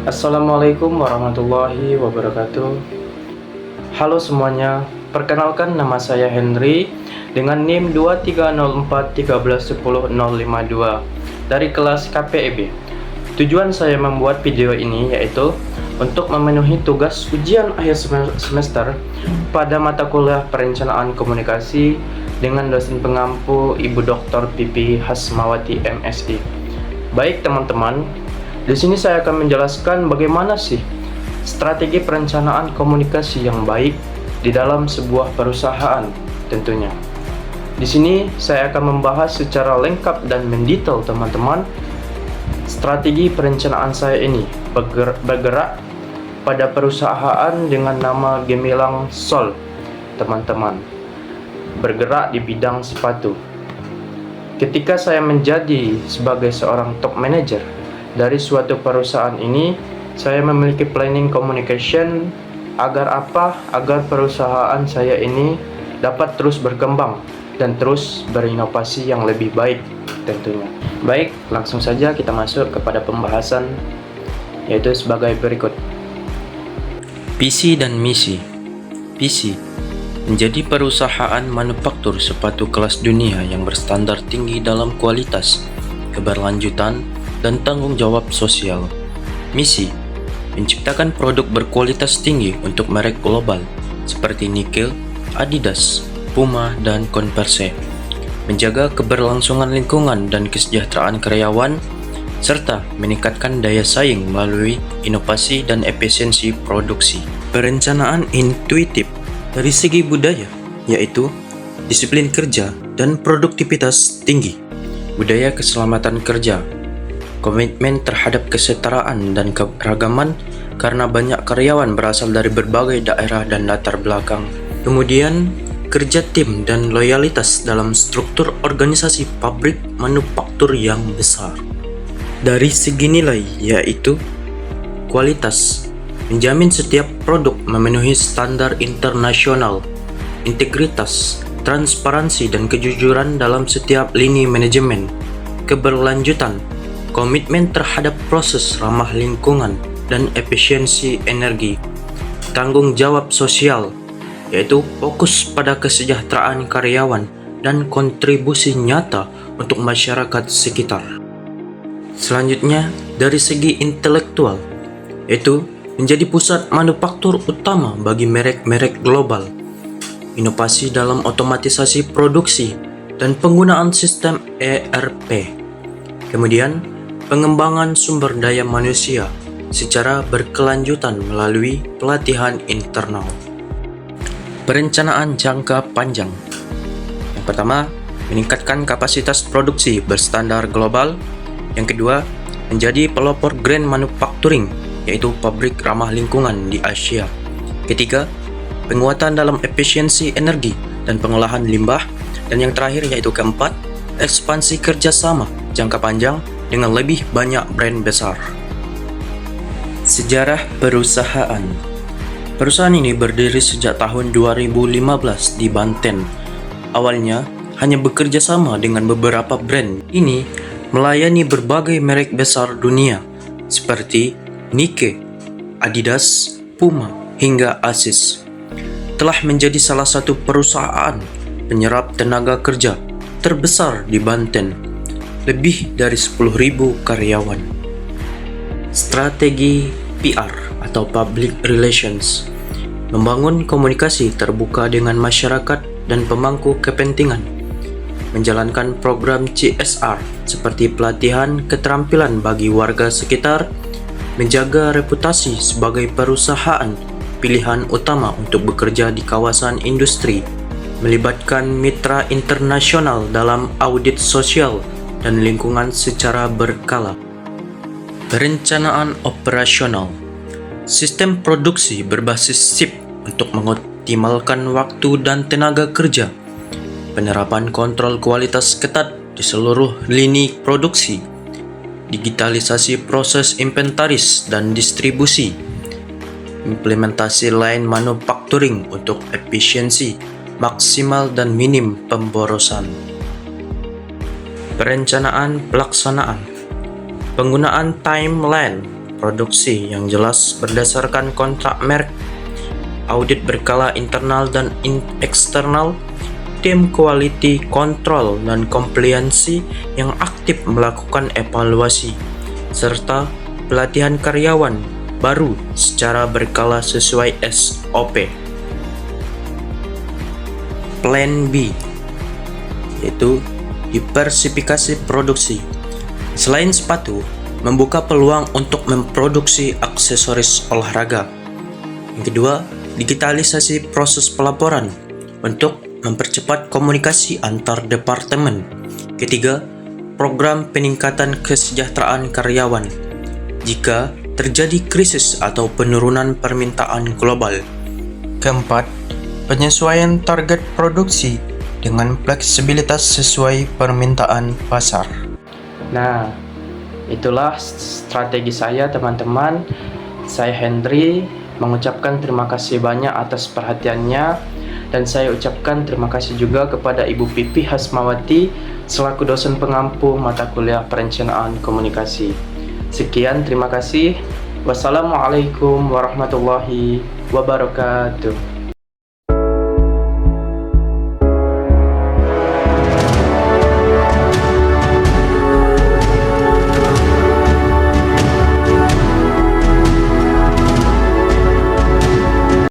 Assalamualaikum warahmatullahi wabarakatuh. Halo semuanya, perkenalkan nama saya Henry dengan NIM 2304131052 dari kelas KPEB. Tujuan saya membuat video ini yaitu untuk memenuhi tugas ujian akhir semester pada mata kuliah Perencanaan Komunikasi dengan dosen pengampu Ibu Dr. Pipi Hasmawati MSI. Baik teman-teman, di sini saya akan menjelaskan bagaimana sih strategi perencanaan komunikasi yang baik di dalam sebuah perusahaan tentunya. Di sini saya akan membahas secara lengkap dan mendetail teman-teman strategi perencanaan saya ini bergerak pada perusahaan dengan nama gemilang Sol, teman-teman. Bergerak di bidang sepatu. Ketika saya menjadi sebagai seorang top manager dari suatu perusahaan ini, saya memiliki planning communication agar apa? Agar perusahaan saya ini dapat terus berkembang dan terus berinovasi yang lebih baik tentunya. Baik, langsung saja kita masuk kepada pembahasan yaitu sebagai berikut. Visi dan misi. Visi menjadi perusahaan manufaktur sepatu kelas dunia yang berstandar tinggi dalam kualitas, keberlanjutan, dan tanggung jawab sosial. Misi menciptakan produk berkualitas tinggi untuk merek global seperti Nike, Adidas, Puma, dan Converse. Menjaga keberlangsungan lingkungan dan kesejahteraan karyawan, serta meningkatkan daya saing melalui inovasi dan efisiensi produksi. Perencanaan intuitif dari segi budaya, yaitu disiplin kerja dan produktivitas tinggi, budaya keselamatan kerja, komitmen terhadap kesetaraan dan keragaman karena banyak karyawan berasal dari berbagai daerah dan latar belakang. Kemudian, kerja tim dan loyalitas dalam struktur organisasi pabrik manufaktur yang besar. Dari segi nilai, yaitu kualitas, menjamin setiap produk memenuhi standar internasional, integritas, transparansi dan kejujuran dalam setiap lini manajemen, keberlanjutan, komitmen terhadap proses ramah lingkungan dan efisiensi energi, tanggung jawab sosial, yaitu fokus pada kesejahteraan karyawan dan kontribusi nyata untuk masyarakat sekitar. Selanjutnya, dari segi intelektual, yaitu menjadi pusat manufaktur utama bagi merek-merek global, inovasi dalam otomatisasi produksi dan penggunaan sistem ERP. Kemudian, pengembangan sumber daya manusia secara berkelanjutan melalui pelatihan internal. Perencanaan jangka panjang. Yang pertama, meningkatkan kapasitas produksi berstandar global. Yang kedua, menjadi pelopor grand manufacturing, yaitu pabrik ramah lingkungan di Asia. Ketiga, penguatan dalam efisiensi energi dan pengolahan limbah. Dan yang terakhir yaitu keempat, ekspansi kerjasama jangka panjang dengan lebih banyak brand besar. Sejarah perusahaan. Perusahaan ini berdiri sejak tahun 2015 di Banten. Awalnya hanya bekerja sama dengan beberapa brand. Ini melayani berbagai merek besar dunia seperti Nike, Adidas, Puma, hingga Asus. Telah menjadi salah satu perusahaan penyerap tenaga kerja terbesar di Banten, lebih dari 10.000 karyawan. Strategi PR atau Public Relations, membangun komunikasi terbuka dengan masyarakat dan pemangku kepentingan, menjalankan program CSR seperti pelatihan keterampilan bagi warga sekitar, menjaga reputasi sebagai perusahaan pilihan utama untuk bekerja di kawasan industri, melibatkan mitra internasional dalam audit sosial dan lingkungan secara berkala. Perencanaan operasional. Sistem produksi berbasis shift untuk mengoptimalkan waktu dan tenaga kerja. Penerapan kontrol kualitas ketat di seluruh lini produksi. Digitalisasi proses inventaris dan distribusi. Implementasi line manufacturing untuk efisiensi maksimal dan minim pemborosan. Perencanaan pelaksanaan. Penggunaan timeline produksi yang jelas berdasarkan kontrak merek, audit berkala internal dan eksternal, tim quality control dan compliance yang aktif melakukan evaluasi, serta pelatihan karyawan baru secara berkala sesuai SOP. Plan B, yaitu diversifikasi produksi. Selain sepatu, membuka peluang untuk memproduksi aksesoris olahraga. Yang kedua, digitalisasi proses pelaporan untuk mempercepat komunikasi antar departemen. Ketiga, program peningkatan kesejahteraan karyawan jika terjadi krisis atau penurunan permintaan global. Keempat, penyesuaian target produksi dengan fleksibilitas sesuai permintaan pasar. Nah, itulah strategi saya, teman-teman. Saya Henry mengucapkan terima kasih banyak atas perhatiannya, dan saya ucapkan terima kasih juga kepada Ibu Pipi Hasmawati selaku dosen pengampu mata kuliah Perencanaan Komunikasi. Sekian, terima kasih. Wassalamualaikum warahmatullahi wabarakatuh.